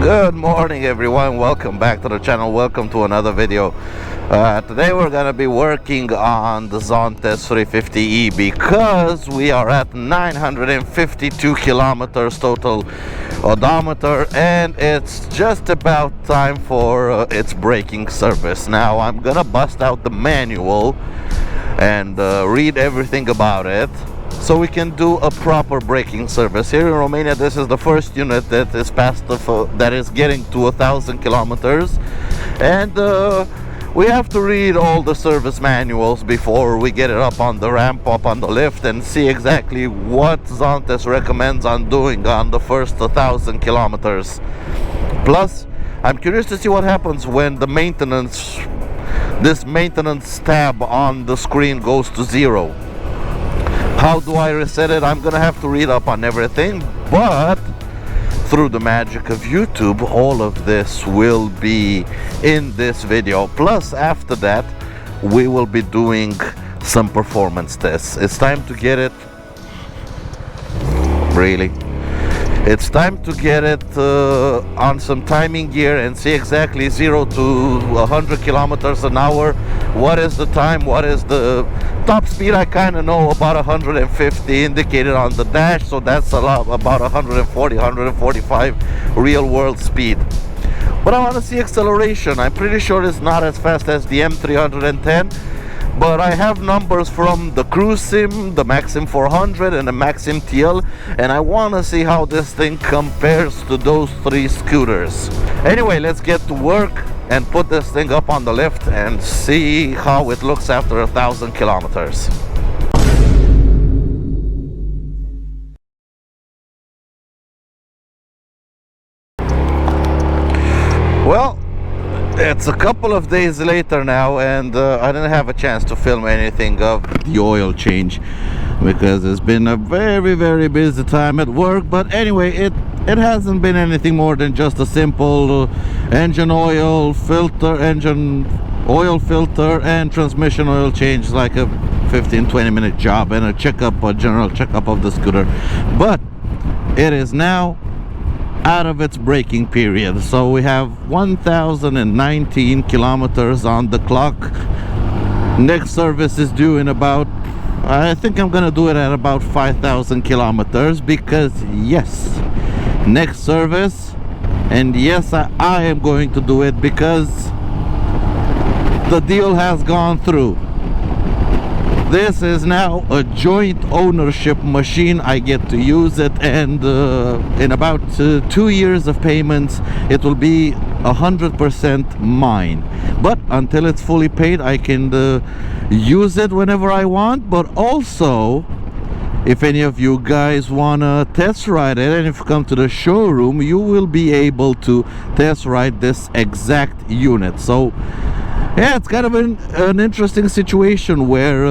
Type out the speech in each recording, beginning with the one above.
Good morning everyone, welcome back to the channel, welcome to another video. Today we're gonna be working on the Zontes 350E because we are at 952 kilometers total odometer and it's just about time for its braking service. Now I'm gonna bust out the manual and read everything about it, so we can do a proper braking service. Here in Romania, this is the first unit that is past that is getting to 1,000 kilometers, and we have to read all the service manuals before we get it up on the ramp, up on the lift, and see exactly what Zontes recommends on doing on the first 1,000 kilometers. Plus, I'm curious to see what happens when the this maintenance tab on the screen goes to 0. How do I reset it? I'm gonna have to read up on everything, but through the magic of YouTube, all of this will be in this video. Plus, after that, we will be doing some performance tests. It's time to get it. Really? It's time to get it on some timing gear and see exactly 0 to 100 kilometers an hour. What is the time? What is the top speed? I kind of know about 150 indicated on the dash, so that's a lot, about 140, 145 real world speed. But I want to see acceleration. I'm pretty sure it's not as fast as the M310, but I have numbers from the Cruise Sim, the Maxim 400 and the Maxim TL, and I want to see how this thing compares to those three scooters. Anyway, let's get to work and put this thing up on the lift and see how it looks after 1,000 kilometers. Well, it's a couple of days later now, and I didn't have a chance to film anything of the oil change because it's been a very busy time at work. But anyway, it hasn't been anything more than just a simple engine oil filter, and transmission oil change, like a 15-20 minute job and a general checkup of the scooter. But it is now out of its braking period, so we have 1,019 kilometers on the clock. Next service is due in about, I think I'm gonna do it at about 5,000 kilometers, because yes, next service, and yes, I am going to do it because the deal has gone through. This is now a joint ownership machine. I get to use it, and in about 2 years of payments, it will be 100% mine. But until it's fully paid, I can use it whenever I want. But also, if any of you guys wanna test ride it, and if you come to the showroom, you will be able to test ride this exact unit. So yeah, it's kind of an interesting situation where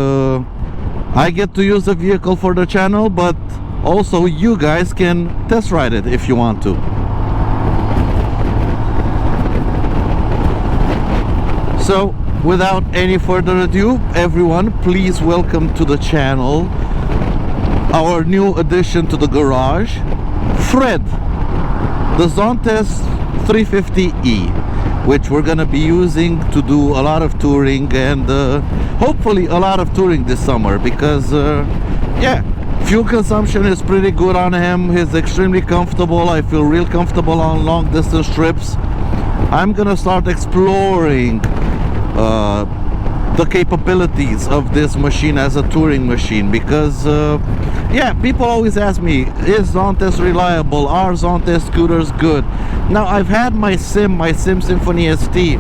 I get to use the vehicle for the channel, but also you guys can test ride it if you want to. So without any further ado, everyone, please welcome to the channel our new addition to the garage, Fred, the Zontes 350E, which we're gonna be using to do a lot of touring, and hopefully a lot of touring this summer, because yeah, fuel consumption is pretty good on him. He's extremely comfortable. I feel real comfortable on long distance trips. I'm gonna start exploring the capabilities of this machine as a touring machine, because yeah, people always ask me, is Zontes reliable? Are Zontes scooters good? Now, I've had my Sim Symphony ST.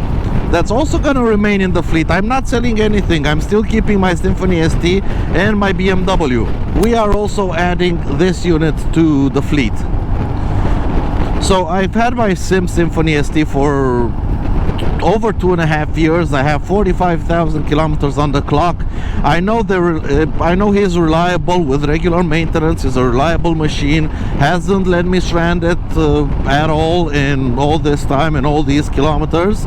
That's also gonna remain in the fleet. I'm not selling anything. I'm still keeping my Symphony ST and my BMW. We are also adding this unit to the fleet. So I've had my Symphony ST for over 2.5 years. I have 45,000 kilometers on the clock. I know he's reliable with regular maintenance. He's a reliable machine, hasn't let me stranded at all in all this time and all these kilometers.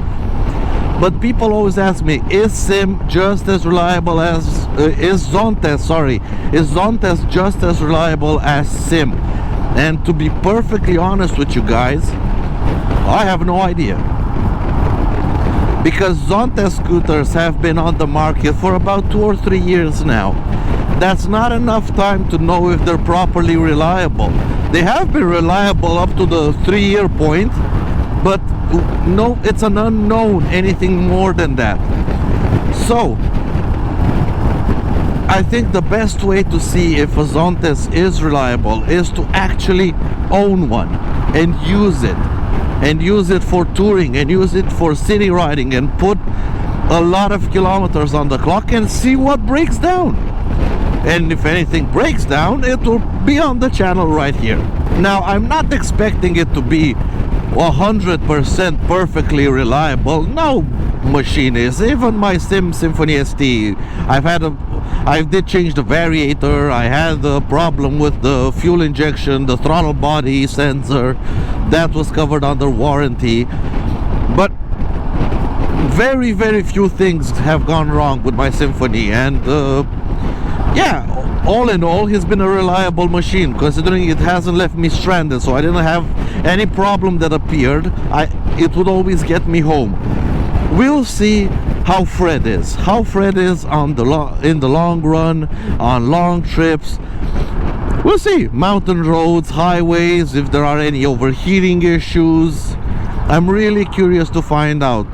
But people always ask me, is Sim just as reliable as is Zontes just as reliable as Sim? And to be perfectly honest with you guys, I have no idea. Because Zontes scooters have been on the market for about 2 or 3 years now. That's not enough time to know if they're properly reliable. They have been reliable up to the 3-year point, but no, it's an unknown, anything more than that. So I think the best way to see if a Zontes is reliable is to actually own one and use it. And use it for touring and use it for city riding and put a lot of kilometers on the clock and see what breaks down. And if anything breaks down, it will be on the channel right here. Now, I'm not expecting it to be 100% perfectly reliable. No machine is. Even my Symphony ST, I did change the variator. I had a problem with the fuel injection, the throttle body sensor. That was covered under warranty. But very, very few things have gone wrong with my Symphony. And yeah, all in all, he's been a reliable machine, considering it hasn't left me stranded. So I didn't have any problem that appeared. It would always get me home. We'll see how Fred is. How Fred is on in the long run, on long trips. We'll see. Mountain roads, highways, if there are any overheating issues. I'm really curious to find out.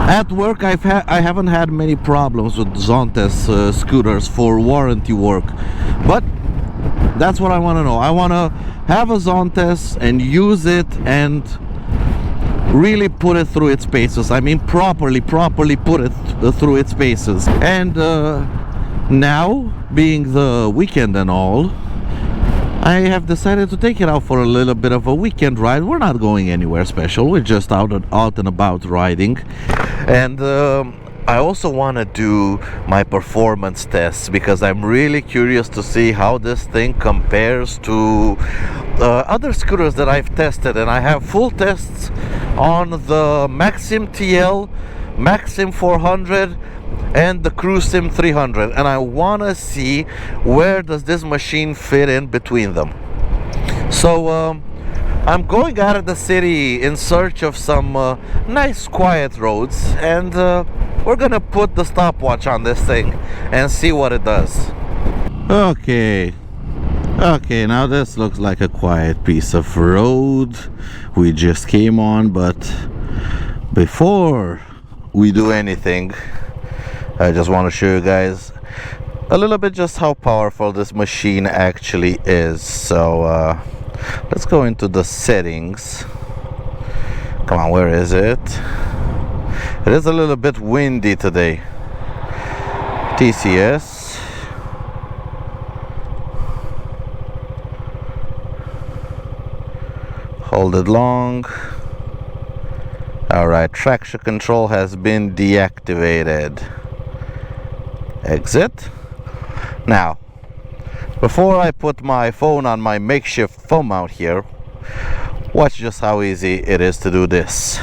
At work, I haven't had many problems with Zontes scooters for warranty work, but that's what I want to know. I want to have a Zontes and use it and really put it through its paces. I mean, properly put it through its paces. And now, being the weekend and all, I have decided to take it out for a little bit of a weekend ride. We're not going anywhere special. We're just out and about riding. And I also want to do my performance tests, because I'm really curious to see how this thing compares to other scooters that I've tested. And I have full tests on the Maxim TL, Maxim 400 and the Cruisim 300, and I want to see where does this machine fit in between them. So I'm going out of the city in search of some nice quiet roads, and we're gonna put the stopwatch on this thing and see what it does. Okay, now this looks like a quiet piece of road we just came on, but before we do anything, I just want to show you guys a little bit just how powerful this machine actually is. So let's go into the settings. Come on, where is it? It is a little bit windy today. TCS. Hold it long. Alright, traction control has been deactivated. Exit. Now, before I put my phone on my makeshift phone mount here, watch just how easy it is to do this.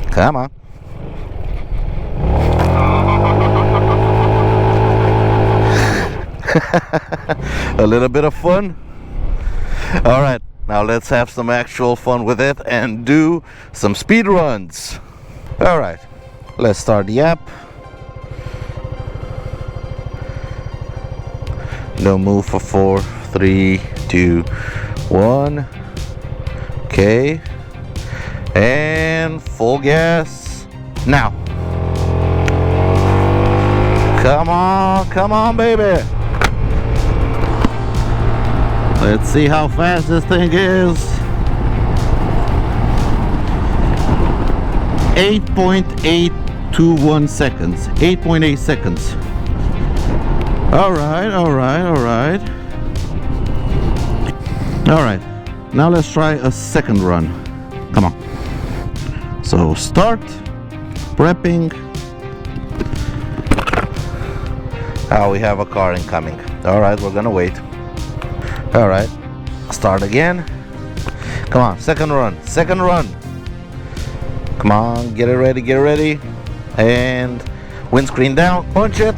Come on. A little bit of fun. Alright, now let's have some actual fun with it and do some speed runs. Alright, let's start the app. No move for 4, 3, 2, 1. Okay. And full gas. Now. Come on, baby. Let's see how fast this thing is. 8.821 seconds. 8.8 seconds. Alright. Now let's try a second run. Come on. So start. Prepping. Oh, we have a car incoming. Alright, we're gonna wait. Alright, start again. Come on, second run. Come on, get it ready. And windscreen down, punch it.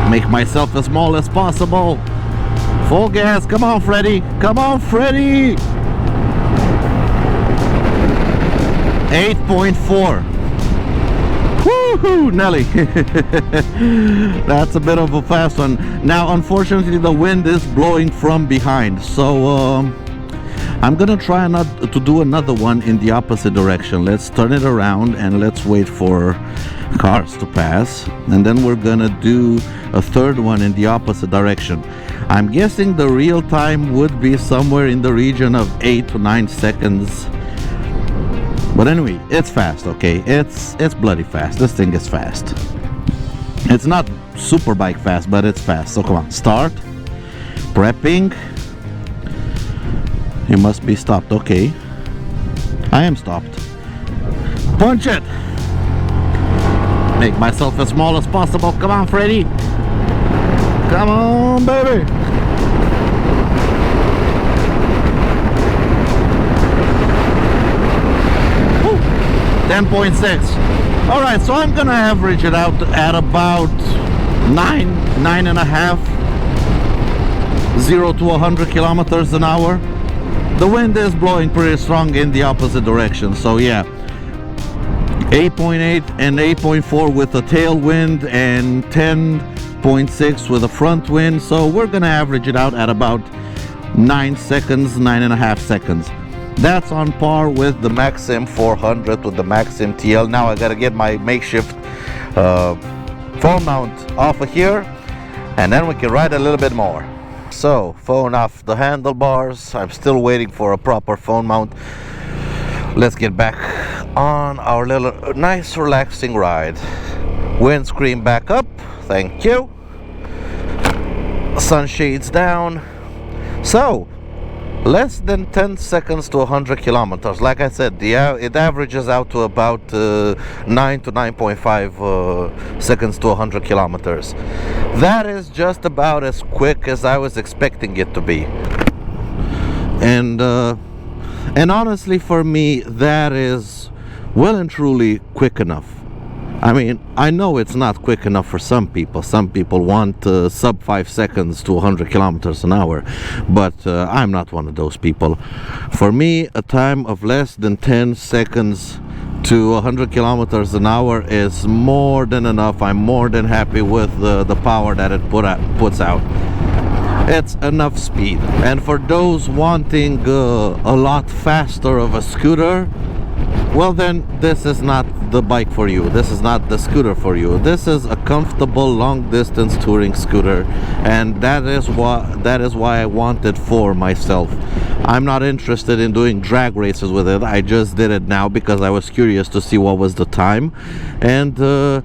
Make myself as small as possible. Full gas. Come on, Freddy. Come on, Freddy. 8.4. Woohoo, Nelly. That's a bit of a fast one. Now, unfortunately, the wind is blowing from behind. So, I'm gonna try not to do another one in the opposite direction. Let's turn it around and let's wait for cars to pass, and then we're gonna do a third one in the opposite direction. I'm guessing the real time would be somewhere in the region of 8 to 9 seconds. But anyway, it's fast, okay? It's bloody fast. This thing is fast. It's not super bike fast, but it's fast. So come on, start. Prepping. You must be stopped. Okay, I am stopped. Punch it. Make myself as small as possible. Come on, Freddy. Come on, baby. Woo. 10.6. All right, so I'm gonna average it out at about 9.5, 0 to 100 kilometers an hour. The wind is blowing pretty strong in the opposite direction, so yeah, 8.8 and 8.4 with a tailwind and 10.6 with a front wind. So we're gonna average it out at about 9 seconds, 9.5 seconds. That's on par with the Maxim 400 with the Maxim TL. Now I gotta get my makeshift phone mount off of here, and then we can ride a little bit more. So, phone off the handlebars. I'm still waiting for a proper phone mount. Let's get back on our little nice relaxing ride. Windscreen back up. Thank you. Sunshades down. So, less than 10 seconds to 100 kilometers. Like I said, it averages out to about 9 to 9.5 seconds to 100 kilometers. That is just about as quick as I was expecting it to be. And honestly, for me, that is well and truly quick enough. I mean, I know it's not quick enough for some people. Some people want sub 5 seconds to 100 kilometers an hour, but I'm not one of those people. For me, a time of less than 10 seconds to 100 kilometers an hour is more than enough. I'm more than happy with the power that it puts out. It's enough speed. And for those wanting a lot faster of a scooter, well then, this is not the bike for you. This is not the scooter for you. This is a comfortable long distance touring scooter, and that is why I want it for myself. I'm not interested in doing drag races with it. I just did it now because I was curious to see what was the time, and to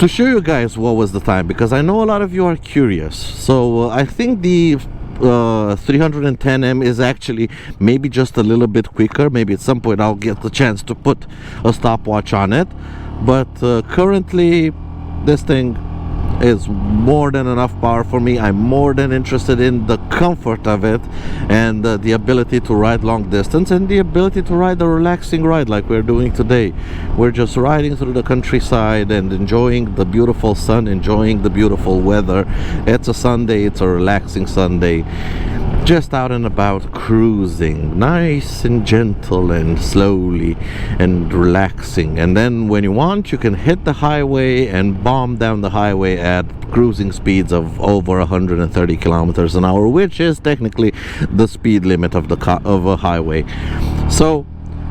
show you guys what was the time, because I know a lot of you are curious. So I think the 310M is actually maybe just a little bit quicker. Maybe at some point I'll get the chance to put a stopwatch on it, but currently this thing is more than enough power for me. I'm more than interested in the comfort of it, and the ability to ride long distance, and the ability to ride a relaxing ride like we're doing today. We're just riding through the countryside and enjoying the beautiful sun, enjoying the beautiful weather. It's a Sunday, it's a relaxing Sunday, just out and about, cruising nice and gentle and slowly and relaxing. And then when you want, you can hit the highway and bomb down the highway at cruising speeds of over 130 kilometers an hour, which is technically the speed limit of a highway. So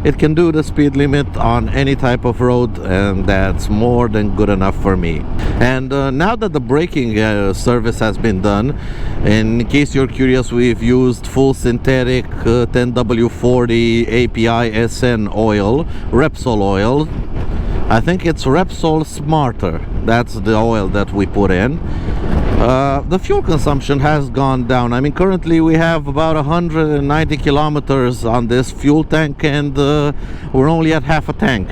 it can do the speed limit on any type of road, and that's more than good enough for me. And now that the braking service has been done, in case you're curious, we've used full synthetic 10W40 API SN oil, Repsol oil. I think it's Repsol Smarter. That's the oil that we put in. The fuel consumption has gone down. I mean, currently we have about 190 kilometers on this fuel tank, and we're only at half a tank.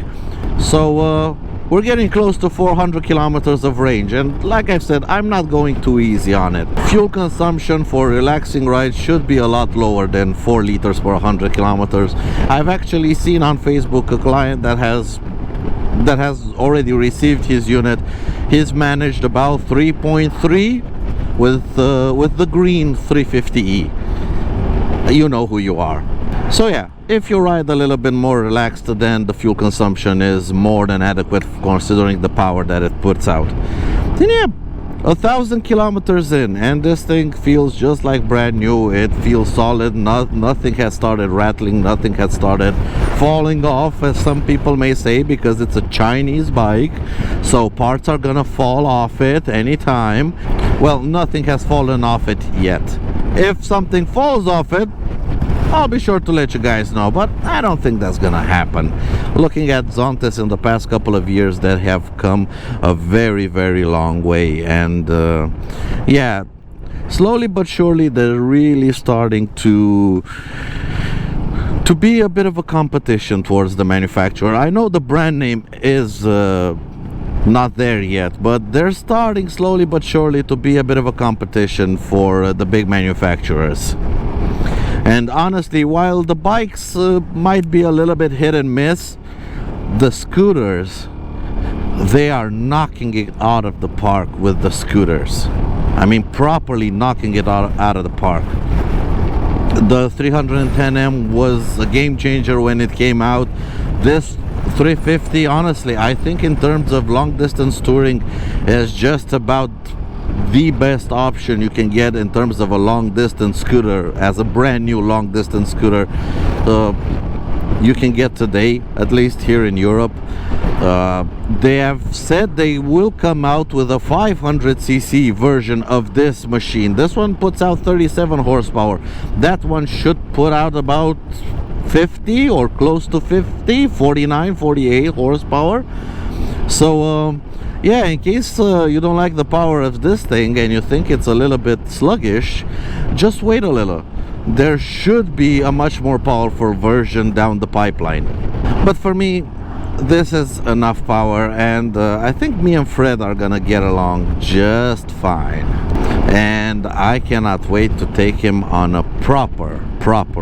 So we're getting close to 400 kilometers of range, and like I said, I'm not going too easy on it. Fuel consumption for relaxing rides should be a lot lower than 4 liters per 100 kilometers. I've actually seen on Facebook a client that has already received his unit. He's managed about 3.3 with the green 350E. You know who you are. So yeah, if you ride a little bit more relaxed, then the fuel consumption is more than adequate considering the power that it puts out. Then yeah, 1,000 kilometers in, and this thing feels just like brand new. It feels solid. Nothing has started rattling, nothing has started falling off, as some people may say, because it's a Chinese bike, so parts are gonna fall off it anytime. Well, nothing has fallen off it yet. If something falls off it, I'll be sure to let you guys know, but I don't think that's gonna happen. Looking at Zontes in the past couple of years, that have come a very, very long way, and yeah, slowly but surely they're really starting to be a bit of a competition towards the manufacturer. I know the brand name is not there yet, but they're starting slowly but surely to be a bit of a competition for the big manufacturers. And honestly, while the bikes might be a little bit hit and miss, the scooters, they are knocking it out of the park with the scooters. I mean, properly knocking it out of the park. The 310M was a game changer when it came out. This 350, honestly, I think in terms of long distance touring, is just about the best option you can get in terms of a long distance scooter, as a brand new long distance scooter you can get today, at least here in Europe. They have said they will come out with a 500cc version of this machine. This one puts out 37 horsepower. That one should put out about 50 or close to 50, 49, 48 horsepower. So yeah, in case you don't like the power of this thing and you think it's a little bit sluggish, just wait a little. There should be a much more powerful version down the pipeline. But for me, this is enough power, and I think me and Fred are gonna get along just fine. And I cannot wait to take him on a proper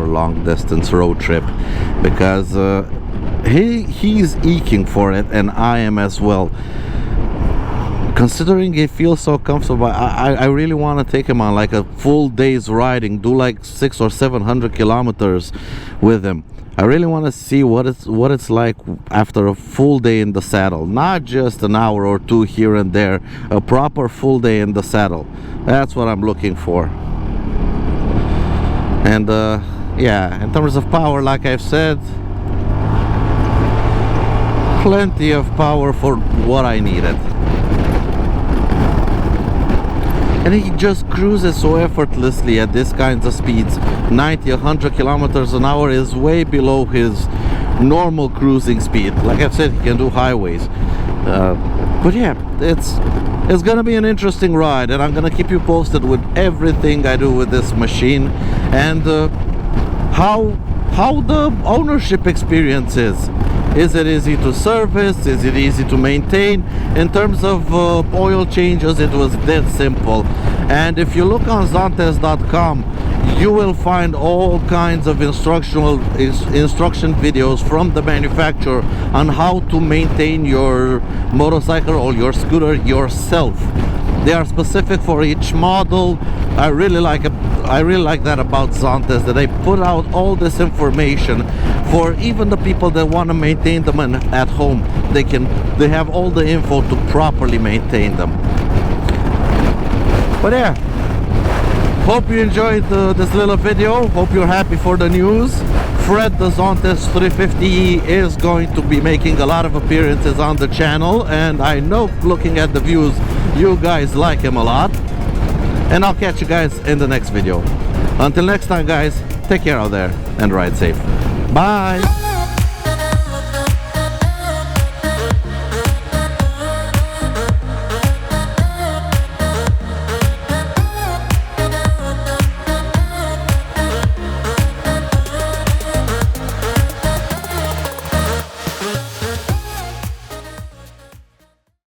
long distance road trip, because he's eking for it, and I am as well. Considering it feels so comfortable, I really want to take him on like a full day's riding, do like 600 or 700 kilometers with him. I really want to see what it's like after a full day in the saddle, not just an hour or two here and there, a proper full day in the saddle. That's what I'm looking for. And yeah, in terms of power, like I've said, plenty of power for what I needed. And he just cruises so effortlessly at these kinds of speeds. 90, 100 kilometers an hour is way below his normal cruising speed. Like I've said, he can do highways. But yeah, it's gonna be an interesting ride, and I'm gonna keep you posted with everything I do with this machine, and how the ownership experience is. Is it easy to service? Is it easy to maintain? In terms of oil changes, it was that simple. And if you look on Zontes.com, you will find all kinds of instruction videos from the manufacturer on how to maintain your motorcycle or your scooter yourself. They are specific for each model. I really like that about Zontes, that they put out all this information for even the people that want to maintain them at home. They have all the info to properly maintain them. But yeah, hope you enjoyed this little video. Hope you're happy for the news. Fred, the Zontes 350E, is going to be making a lot of appearances on the channel, and I know, looking at the views, you guys like him a lot. And I'll catch you guys in the next video. Until next time, guys, take care out there and ride safe. Bye.